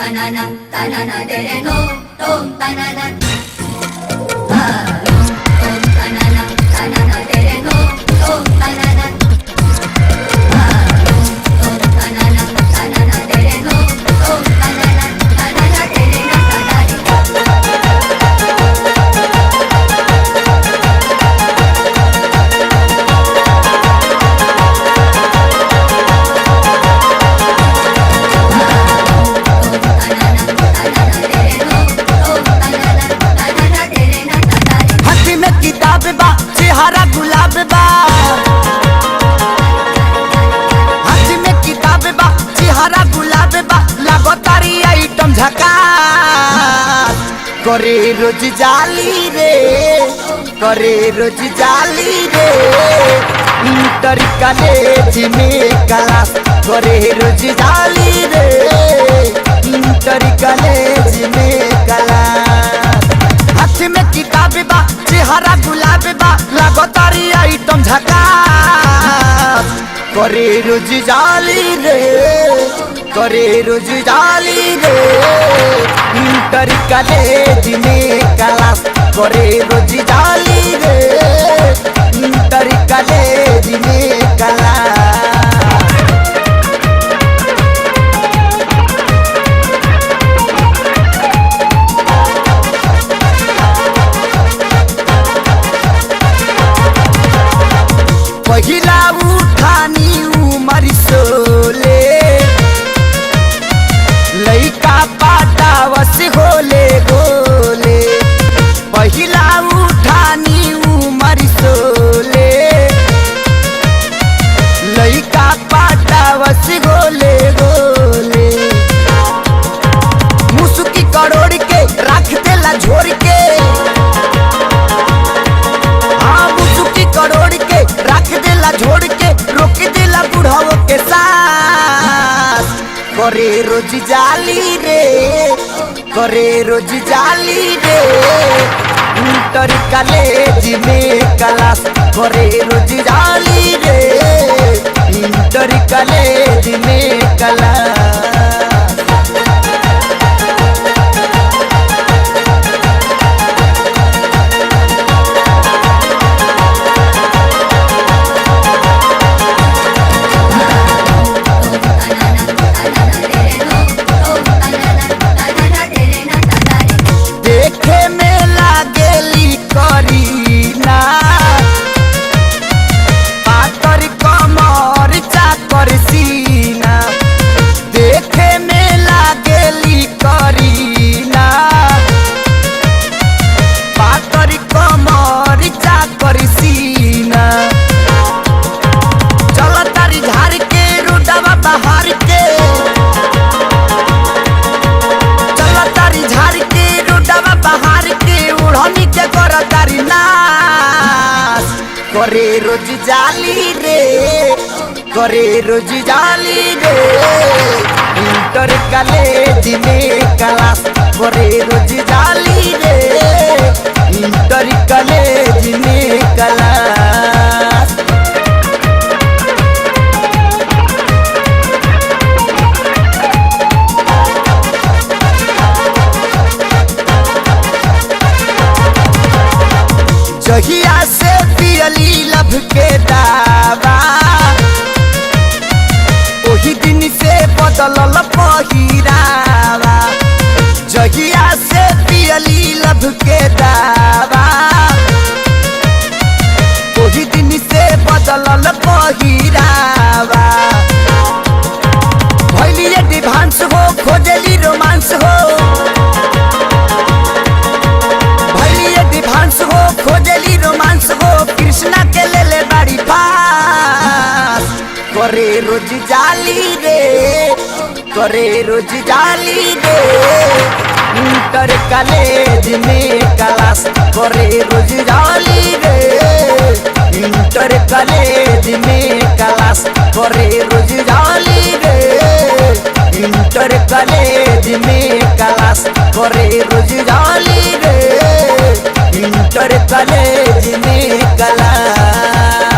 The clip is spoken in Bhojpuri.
tanana tanana dere no tom tanana tom tanana tanana dere no tom tanana tom tanana tanana dere no tom tanana tanana dere na हरा गुलाब बा हाथ में किताब बा हरा गुलाब बा लागो तारी आइटम झकास करे रोज जाली रे करे रोज जाली रे इंटर कॉलेज में क्लास करे रोज जाली रे इंटर कॉलेज में क्लास हाथ में किताब बा हरा गुलाब बा लागो तारी आइटम झकास करे रोज जाली रे करे रोज जाली रे इंटर कॉलेज में क्लास करे रोज जाली रे इंटर कॉलेज में क्लास पहिला उठानी उमर सोले लइका पाटावस होले गोले पहिला उठानी उमर सोले लइका पाटावस होले गोले मुसुकी करोड़ के रख देला झोर के हाँ मुसुकी करोड़ के रख देला झोड़ के रोक देला बुढ़ाओ के साथ करे रोज जाली रे करे रोज जाली रे इंटर कॉलेज में क्लास करे रोज जाली रे इंटर कॉलेज में क्लास करे रोज जाली रे करे रोज जाली रे इंटर कॉलेज में क्लास करे रोज जाली रे इंटर कॉलेज में क्लास जहिया से पियली लब के दावा ओही दिन से बदलल पहिरावा जहिया से पियली लब के दावा ओही दिन से बदलल पहिरावा भइली एडवांस हो खोजली रोमांस हो भइली एडवांस हो खोजली रोमांस हो कृष्णा के ले ले बाड़ी पास करे रोज जाली रे करे रोज जाली रे इंटर कॉलेज में क्लास करे रोज जाली रे इंटर कॉलेज में क्लास करे रोज जाली रे इंटर कॉलेज में क्लास करे रोज जाली रे इंटर कॉलेज में क्लास।